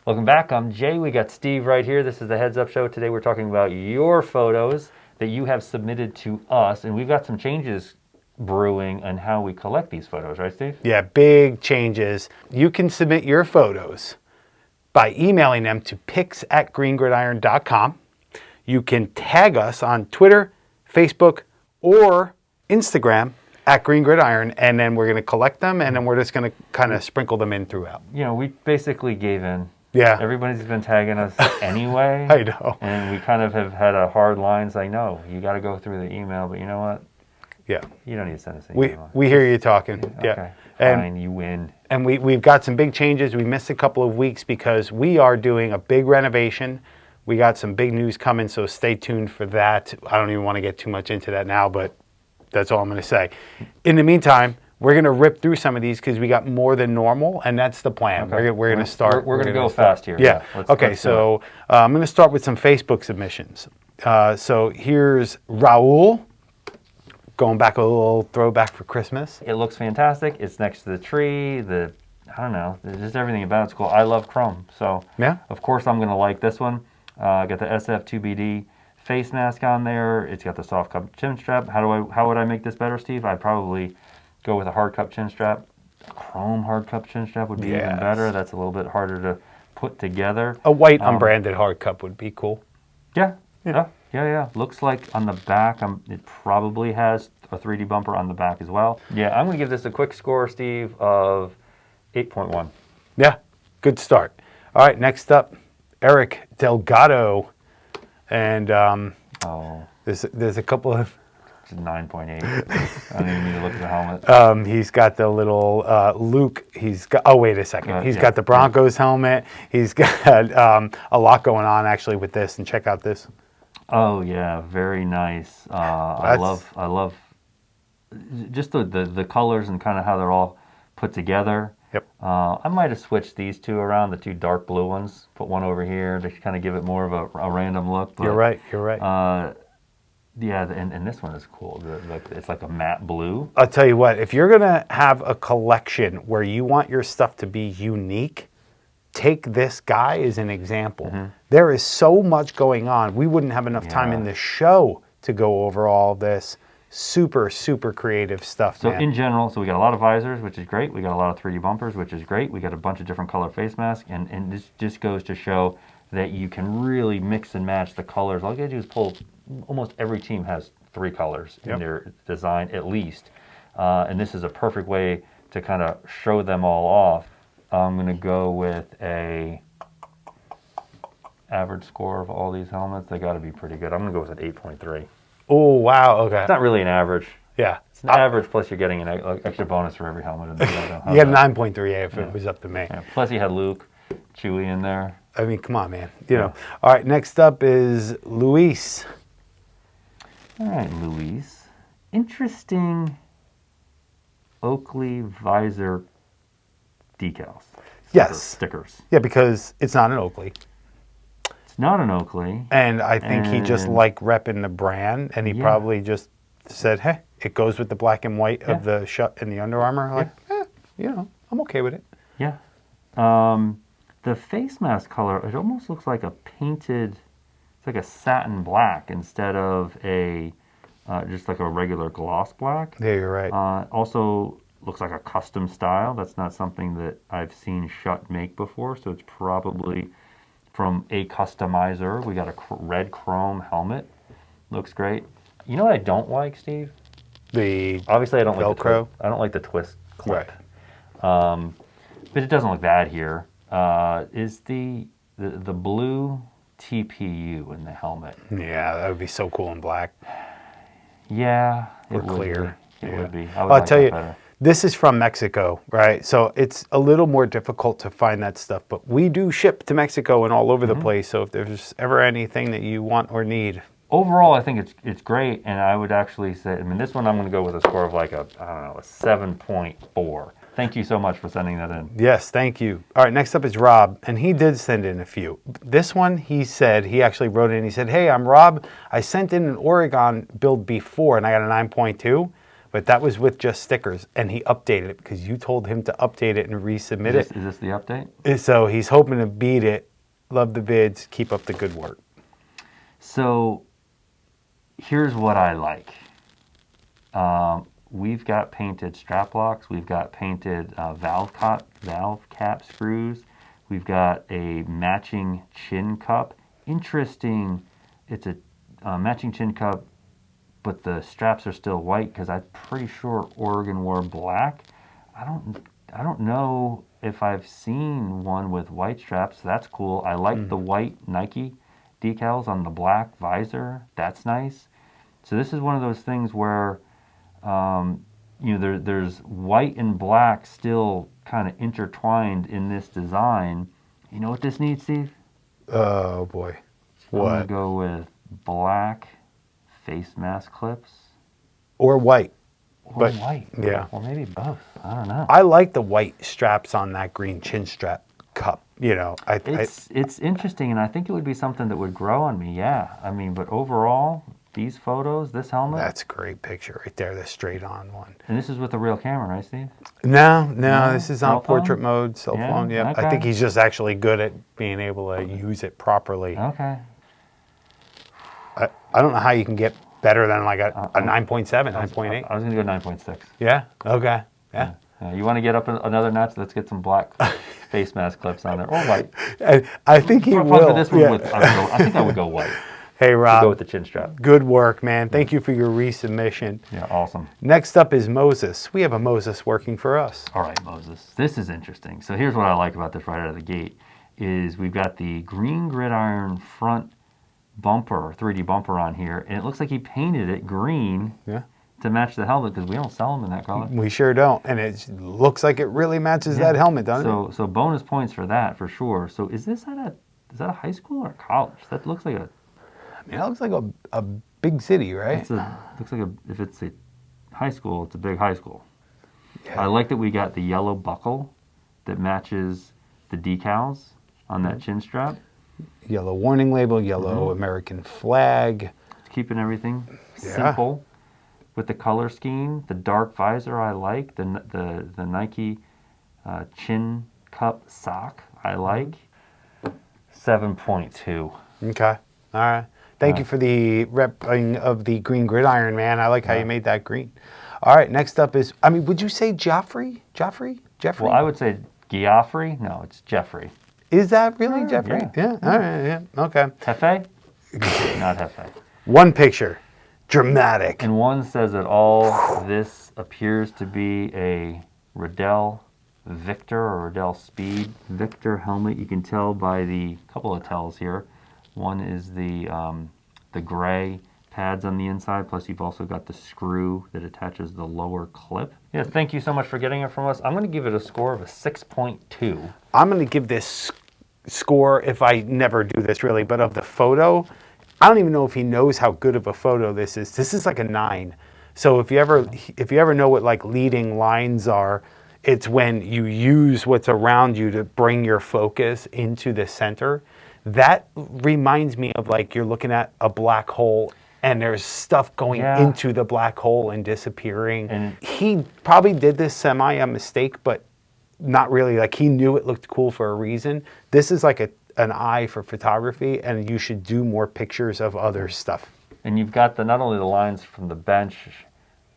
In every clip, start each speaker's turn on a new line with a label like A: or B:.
A: Welcome back. I'm Jay. We got Steve right here. This is the Heads Up Show. Today we're talking about your photos that you have submitted to us, and we've got some changes brewing on how we collect these photos, right, Steve?
B: Yeah, big changes. You can submit your photos by emailing them to pics@greengridiron.com. You can tag us on Twitter, Facebook, or Instagram at Green Gridiron, and then we're going to collect them, and then we're just going to kind of sprinkle them in throughout.
A: You know, we basically gave in.
B: Yeah.
A: Everybody's been tagging us anyway.
B: I know.
A: And we kind of have had a hard line saying, no, you got to go through the email, but you know what?
B: Yeah.
A: You don't need to send us an email.
B: We hear you talking. Yeah.
A: Okay.
B: And,
A: fine, you win.
B: And we've got some big changes. We missed a couple of weeks because we are doing a big renovation. We got some big news coming, so stay tuned for that. I don't even want to get too much into that now, but that's all I'm going to say. In the meantime, we're going to rip through some of these because we got more than normal, and that's the plan.
A: Okay.
B: We're going to start.
A: We're going to go fast here.
B: Yeah. Okay,
A: let's
B: so I'm going to start with some Facebook submissions. So here's Raul, going back a little throwback for Christmas.
A: It looks fantastic. It's next to the tree. I don't know, just everything about it's cool. I love chrome, so
B: yeah.
A: Of course I'm going to like this one. Got the SF2BD face mask on there. It's got the soft cup chin strap. How would I make this better, Steve? I'd probably go with a hard cup chin strap. A chrome hard cup chin strap would be even better. That's a little bit harder to put together.
B: A white unbranded hard cup would be cool.
A: Yeah. Looks like on the back, it probably has a 3D bumper on the back as well. Yeah, I'm going to give this a quick score, Steve, of 8.1.
B: Yeah, good start. All right, next up, Eric Delgado. And there's a couple of...
A: 9.8. I don't even need to look at the helmet.
B: He's got the little Luke. He's got. Oh, wait a second. He's got the Broncos helmet. He's got a lot going on actually with this. And check out this.
A: Oh yeah, very nice. I love just the colors and kind of how they're all put together.
B: Yep.
A: I might have switched these two around, the two dark blue ones. Put one over here to kind of give it more of a random look. But,
B: you're right.
A: Yeah, and this one is cool. It's like a matte blue.
B: I'll tell you what, if you're going to have a collection where you want your stuff to be unique, take this guy as an example. Mm-hmm. There is so much going on. We wouldn't have enough time in the show to go over all this super, super creative stuff.
A: So in general, we got a lot of visors, which is great. We got a lot of 3D bumpers, which is great. We got a bunch of different color face masks, and this just goes to show that you can really mix and match the colors. All you gotta do is pull. Almost every team has 3 colors in their design at least, and this is a perfect way to kind of show them all off. I'm going to go with a average score of all these helmets. They got to be pretty good. I'm going to go with an 8.3.
B: Oh wow, okay.
A: It's not really an average.
B: Yeah,
A: it's an average plus you're getting an extra bonus for every helmet in the photo.
B: You got a 9.3 if it was up to me.
A: Yeah. Plus you had Luke, Chewie in there.
B: I mean, come on, man. You know. All right, next up is Luis.
A: All right, Luis. Interesting Oakley visor decals. Stickers.
B: Yeah, because it's not an Oakley.
A: It's not an Oakley.
B: And I think he just liked repping the brand, and he probably just said, hey, it goes with the black and white of the Schutt and the Under Armour. Like, I'm okay with it.
A: Yeah. The face mask color, it almost looks like a painted... It's like a satin black instead of a just like a regular gloss black.
B: Yeah, you're right.
A: Also looks like a custom style. That's not something that I've seen Schutt make before, so it's probably from a customizer. We got a red chrome helmet. Looks great. You know what I don't like, Steve? Obviously I don't like
B: Velcro.
A: I don't like the twist clip.
B: Right.
A: But it doesn't look bad here. Is the blue TPU in the helmet.
B: Yeah, that would be so cool in black.
A: Yeah,
B: or clear.
A: It would be.
B: I'll tell you, this is from Mexico, right? So it's a little more difficult to find that stuff, but we do ship to Mexico and all over the place. So if there's ever anything that you want or need.
A: Overall, I think it's great, and I would actually say, I mean, this one I'm going to go with a score of like a 7.4. Thank you so much for sending that in.
B: Yes, thank you. All right, next up is Rob, and he did send in a few. This one, he said, he actually wrote in, he said, hey, I'm Rob. I sent in an Oregon build before, and I got a 9.2, but that was with just stickers, and he updated it because you told him to update it and resubmit it.
A: Is this the update?
B: So he's hoping to beat it. Love the vids. Keep up the good work.
A: So here's what I like. We've got painted strap locks. We've got painted valve cap screws. We've got a matching chin cup. Interesting. It's a matching chin cup, but the straps are still white because I'm pretty sure Oregon wore black. I don't know if I've seen one with white straps. That's cool. I like the white Nike decals on the black visor. That's nice. So this is one of those things where there's white and black still kind of intertwined in this design. You know what this needs, Steve?
B: Oh boy. What?
A: I'm gonna go with black face mask clips.
B: Or white.
A: Or white.
B: Yeah.
A: Or maybe both. I don't know.
B: I like the white straps on that green chin strap cup.
A: It's interesting, and I think it would be something that would grow on me. Yeah. I mean, but overall, these photos, this helmet.
B: That's a great picture right there, the straight on one.
A: And this is with a real camera, right, Steve?
B: No, this is on
A: Cell
B: portrait
A: phone?
B: mode, cell
A: Yeah,
B: phone. Yeah,
A: okay.
B: I think he's just actually good at being able to use it properly.
A: Okay.
B: I don't know how you can get better than like a 9.7, 9.8.
A: I was going to go 9.6.
B: Yeah. Okay. Yeah.
A: You want to get up another notch? Let's get some black face mask clips on there, or white.
B: I think he
A: Probably
B: will.
A: For this one,
B: Yeah.
A: I think I would go white.
B: Hey, Rob.
A: Go with the chin strap.
B: Good work, man. Thank you for your resubmission.
A: Yeah, awesome.
B: Next up is Moses. We have a Moses working for us.
A: All right, Moses. This is interesting. So here's what I like about this right out of the gate is we've got the green Gridiron front bumper, 3D bumper on here, and it looks like he painted it green to match the helmet because we don't sell them in that color.
B: We sure don't, and it looks like it really matches that helmet, doesn't it?
A: So bonus points for that for sure. So is that a high school or a college? That looks like
B: It looks like a big city, right?
A: looks like if it's a high school, it's a big high school.
B: Yeah.
A: I like that we got the yellow buckle that matches the decals on that chin strap.
B: Yellow warning label, yellow American flag.
A: It's keeping everything simple with the color scheme. The dark visor I like. The Nike chin cup sock I like. 7.2.
B: Okay. All right. Thank you for the repping of the green Gridiron, man. I like how you made that green. All right. Next up is, would you say Jeffrey? Jeffrey?
A: Well, I would say Geoffrey. No, it's Jeffrey.
B: Is that really Jeffrey? Yeah. All right. Yeah. Okay.
A: Hefe? Not Hefe.
B: One picture. Dramatic.
A: And one says it all. This appears to be a Riddell Victor or Riddell Speed Victor helmet. You can tell by the couple of tells here. One is the gray pads on the inside, plus you've also got the screw that attaches the lower clip. Yeah, thank you so much for getting it from us. I'm going to give it a score of a 6.2.
B: I'm going to give this score, if I never do this really, but of the photo, I don't even know if he knows how good of a photo this is. This is like a 9. So if you ever know what like leading lines are, it's when you use what's around you to bring your focus into the center. That reminds me of like you're looking at a black hole and there's stuff going into the black hole and disappearing. And he probably did this semi a mistake, but not really. Like he knew it looked cool for a reason. This is like an eye for photography, and you should do more pictures of other stuff.
A: And you've got not only the lines from the bench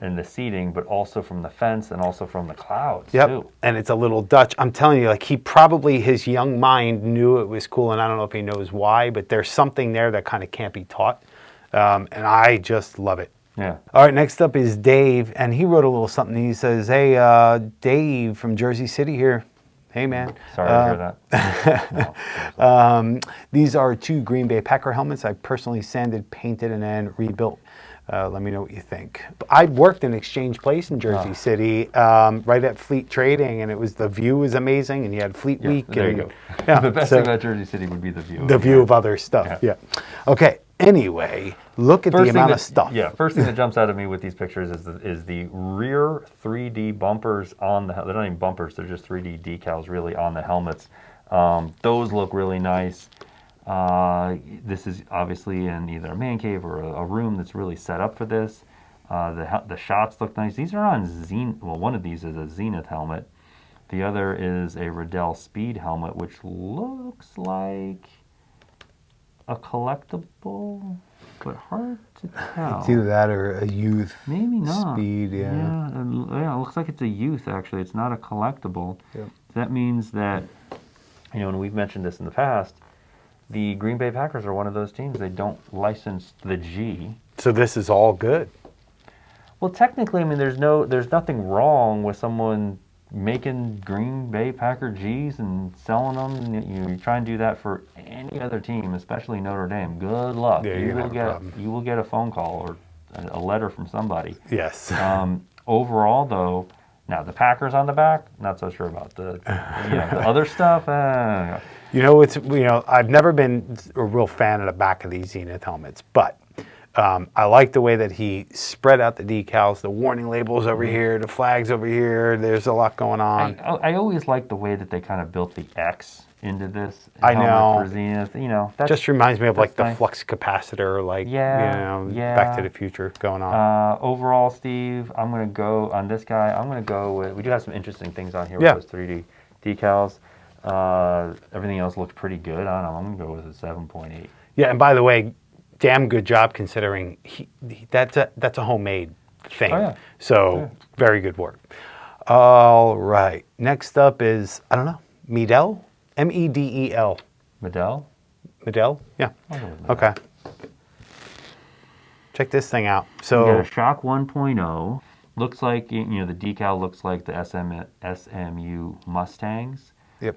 A: and the seating, but also from the fence and also from the clouds too.
B: And it's a little Dutch. I'm telling you, like he probably, his young mind knew it was cool, and I don't know if he knows why, but there's something there that kind of can't be taught. And I just love it.
A: Yeah.
B: All right, next up is Dave, and he wrote a little something. He says, hey, Dave from Jersey City here. Hey, man.
A: Sorry to hear that.
B: These are 2 Green Bay Packer helmets. I personally sanded, painted, and then rebuilt. Let me know what you think. I worked in Exchange Place in Jersey City, right at Fleet Trading, and the view was amazing, and you had Fleet Week.
A: There you go. Yeah, the best thing about Jersey City would be the view.
B: The view of other stuff, yeah. Okay, anyway, look at the amount of stuff.
A: Yeah, first thing that jumps out at me with these pictures is the rear 3D bumpers on the, they're not even bumpers, they're just 3D decals really on the helmets. Those look really nice. This is obviously in either a man cave or a room that's really set up for this. The shots look nice. These are on Xenith. Well, one of these is a Xenith helmet. The other is a Riddell Speed helmet, which looks like a collectible, but hard to tell.
B: It's either that or a youth.
A: Maybe not.
B: Speed,
A: Yeah, it looks like it's a youth, actually. It's not a collectible.
B: Yep.
A: That means that, and we've mentioned this in the past, the Green Bay Packers are one of those teams. They don't license the G.
B: So this is all good.
A: Well, technically, I mean, there's nothing wrong with someone making Green Bay Packer G's and selling them. And you try and do that for any other team, especially Notre Dame. Good luck.
B: Yeah,
A: you will get a phone call or a letter from somebody.
B: Yes.
A: Overall, though, now the Packers on the back, not so sure about the the other stuff.
B: I've never been a real fan of the back of these Xenith helmets, but I like the way that he spread out the decals, the warning labels over here, the flags over here. There's a lot going on.
A: I always like the way that they kind of built the X into this
B: I
A: helmet
B: know.
A: for Xenith. That
B: just reminds me of like the
A: nice.
B: flux capacitor, Back to the Future going on.
A: Overall, Steve, I'm going to go on this guy. I'm going to go with, we do have some interesting things on here with those 3D decals. Everything else looks pretty good on them. I'm going to go with a 7.8.
B: Yeah, and by the way, damn good job considering that's a homemade thing.
A: Oh, yeah.
B: So very good work. All right. Next up is, I don't know, Medel? M-E-D-E-L.
A: Riddell?
B: Medel? Yeah.
A: I'll go with Riddell.
B: Okay. Check this thing out. So
A: we got a SHOC 1.0. Looks like, the decal looks like the SMU Mustangs.
B: Yep.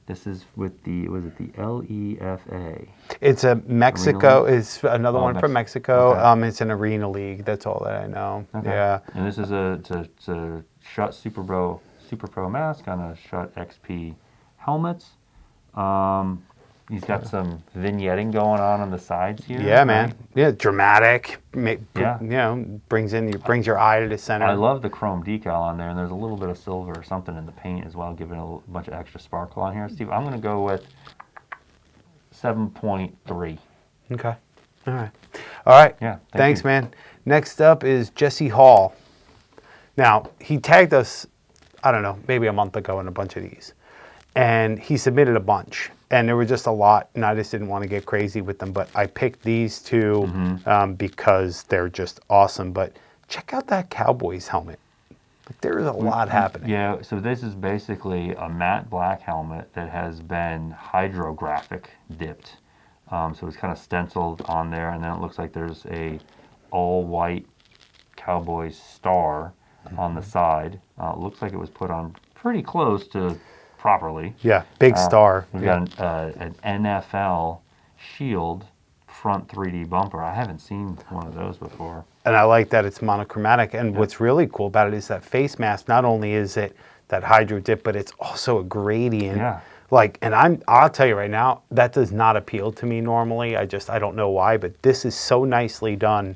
A: This is with the LEFA?
B: It's a Mexico.
A: Arena
B: It's another one from Mexico.
A: Okay.
B: It's an arena league. That's all that I know.
A: Okay.
B: Yeah.
A: And this is a Schutt Super Pro mask on a Schutt XP helmets. He's got some vignetting going on the sides here.
B: Yeah, man.
A: Right?
B: Yeah, dramatic.
A: Yeah.
B: Brings your eye to the center.
A: I love the chrome decal on there, and there's a little bit of silver or something in the paint as well, giving it a bunch of extra sparkle on here. Steve, I'm going to go with 7.3.
B: Okay. All right.
A: Yeah.
B: Thanks, man. Next up is Jesse Hall. Now, he tagged us, I don't know, maybe a month ago in a bunch of these. And he submitted a bunch. And there were just a lot, and I just didn't want to get crazy with them. But I picked these two because they're just awesome. But check out that Cowboys helmet. Like, there is a lot happening.
A: Yeah, so this is basically a matte black helmet that has been hydrographic dipped. So it's kind of stenciled on there, and then it looks like there's a all-white Cowboys star on the side. It looks like it was put on pretty close to properly.
B: Yeah, big star.
A: We've got an NFL shield front 3D bumper. I haven't seen one of those before.
B: And I like that it's monochromatic. And what's really cool about it is that face mask, not only is it that hydro dip, but it's also a gradient.
A: Yeah.
B: I'll tell you right now, that does not appeal to me normally. I don't know why, but this is so nicely done.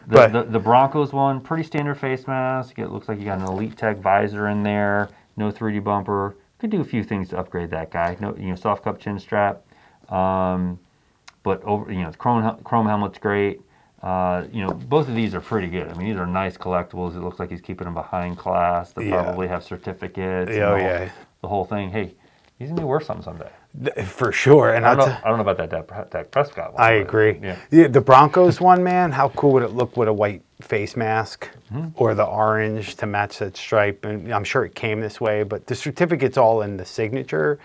A: The Broncos one, pretty standard face mask. It looks like you got an Elite Tech visor in there. No 3D bumper. Could do a few things to upgrade that guy. No, soft cup chin strap. But over, the chrome helmet's great. Both of these are pretty good. I mean, these are nice collectibles. It looks like he's keeping them behind class. They probably have certificates.
B: The
A: whole thing. Hey, he's gonna be worth something someday.
B: For sure. And
A: I don't know about that Dak Prescott one.
B: I agree.
A: Yeah.
B: The Broncos one, man, how cool would it look with a white face mask or the orange to match that stripe? And I'm sure it came this way, but the certificate's all in the signature.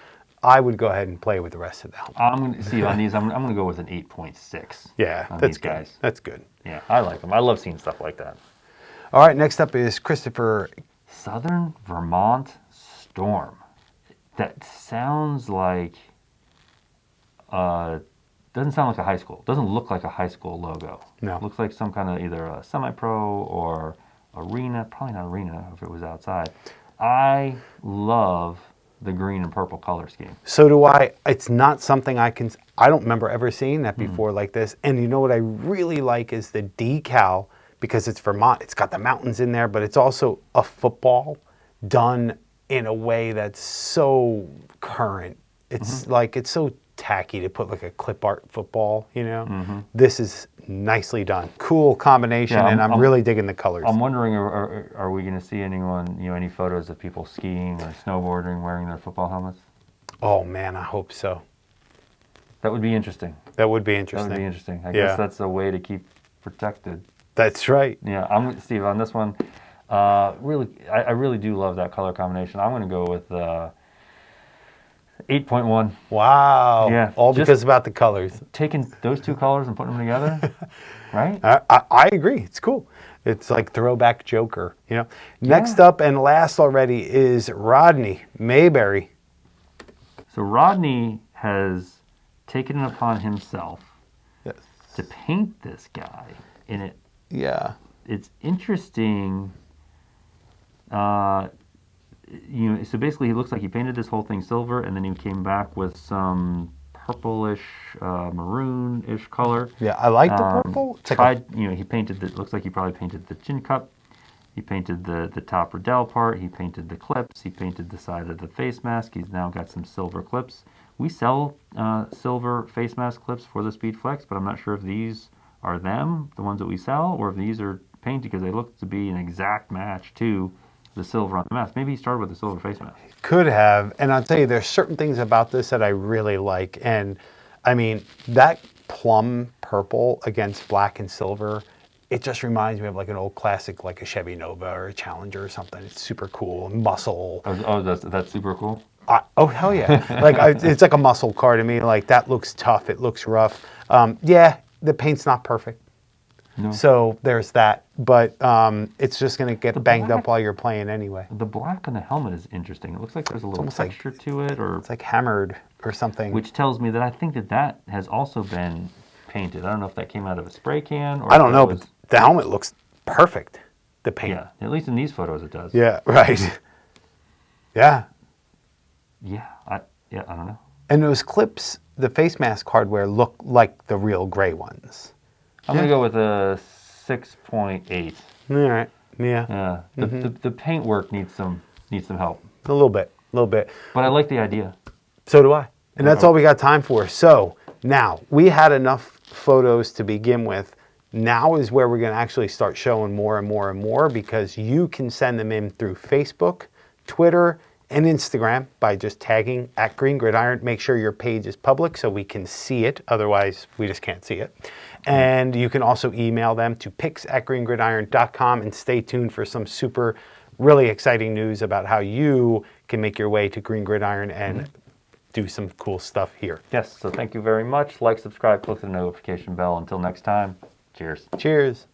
B: I would go ahead and play with the rest of the helmet.
A: I'm going to see on these. I'm going to go with an 8.6.
B: Yeah,
A: on
B: that's
A: these
B: good.
A: Guys.
B: That's good.
A: Yeah, I like them. I love seeing stuff like that.
B: All right, next up is Christopher.
A: Southern Vermont Storm. That sounds like. Doesn't sound like a high school. Doesn't look like a high school logo.
B: No.
A: Looks like some kind of either a semi-pro or arena. Probably not arena if it was outside. I love the green and purple color scheme.
B: So do I. It's not something I don't remember ever seeing that before like this. And you know what I really like is the decal, because it's Vermont. It's got the mountains in there, but it's also a football done in a way that's so current. It's like, it's so tacky to put like a clip art football, you know. This is nicely done. Cool combination,
A: Yeah,
B: and I'm really digging the colors.
A: I'm wondering, are we going to see anyone, any photos of people skiing or snowboarding wearing their football helmets?
B: Oh man, I hope so.
A: That would be interesting.
B: That would be
A: That
B: interesting.
A: would be interesting. I
B: Yeah.
A: guess that's a way to keep protected.
B: That's right.
A: Yeah, I'm with Steve on this one. Really, I really do love that color combination. I'm going to go with 8.1.
B: Wow.
A: Yeah,
B: All
A: just-
B: because about the colors.
A: Taking those two colors and putting them together, right?
B: I agree. It's cool. It's like throwback Joker, you know. Next up and last already is Rodney Mayberry.
A: So Rodney has taken it upon himself
B: Yes.
A: to paint this guy, and
B: Yeah.
A: it's interesting. So basically, he looks like he painted this whole thing silver, and then he came back with some purplish, maroon-ish color.
B: Yeah, I like the purple. It's like
A: He painted the. Looks like he probably painted the chin cup. He painted the top Riddell part. He painted the clips. He painted the side of the face mask. He's now got some silver clips. We sell silver face mask clips for the Speed Flex, but I'm not sure if these are them, the ones that we sell, or if these are painted because they look to be an exact match to the silver on the mask. Maybe he started with the silver face mask.
B: Could have, and I'll tell you, there's certain things about this that I really like, and I mean that plum purple against black and silver. It just reminds me of like an old classic, like a Chevy Nova or a Challenger or something. It's super cool, muscle.
A: Oh, that's super cool.
B: Oh hell yeah! It's like a muscle car to me. Like that looks tough. It looks rough. Yeah, the paint's not perfect.
A: No.
B: So there's that, but it's just going to get banged
A: black-
B: up while you're playing anyway.
A: The black on the helmet is interesting. It looks like there's a little
B: almost like-
A: texture to it, or
B: It's like hammered or something.
A: which tells me that I think that has also been painted. I don't know if that came out of a spray can or
B: I don't
A: if it
B: know,
A: was-
B: but the helmet looks perfect. The paint.
A: yeah, at least in these photos it does.
B: Yeah. Right. Yeah.
A: Yeah, I don't know.
B: And those clips, the face mask hardware look like the real gray ones.
A: I'm gonna go with a 6.8.
B: All right. Yeah.
A: Yeah, the paintwork needs some help,
B: A little bit.
A: but I like the idea.
B: So do I. And that's all we got time for. So now we had enough photos to begin with. Now is where we're going to actually start showing more and more and more, because you can send them in through Facebook, Twitter, and Instagram by just tagging @GreenGridiron. Make sure your page is public so we can see it. Otherwise, we just can't see it. And you can also email them to PICS@GreenGridiron.com, and stay tuned for some super, really exciting news about how you can make your way to Green Gridiron and do some cool stuff here.
A: Yes, so thank you very much. Like, subscribe, click the notification bell. Until next time, cheers.
B: Cheers.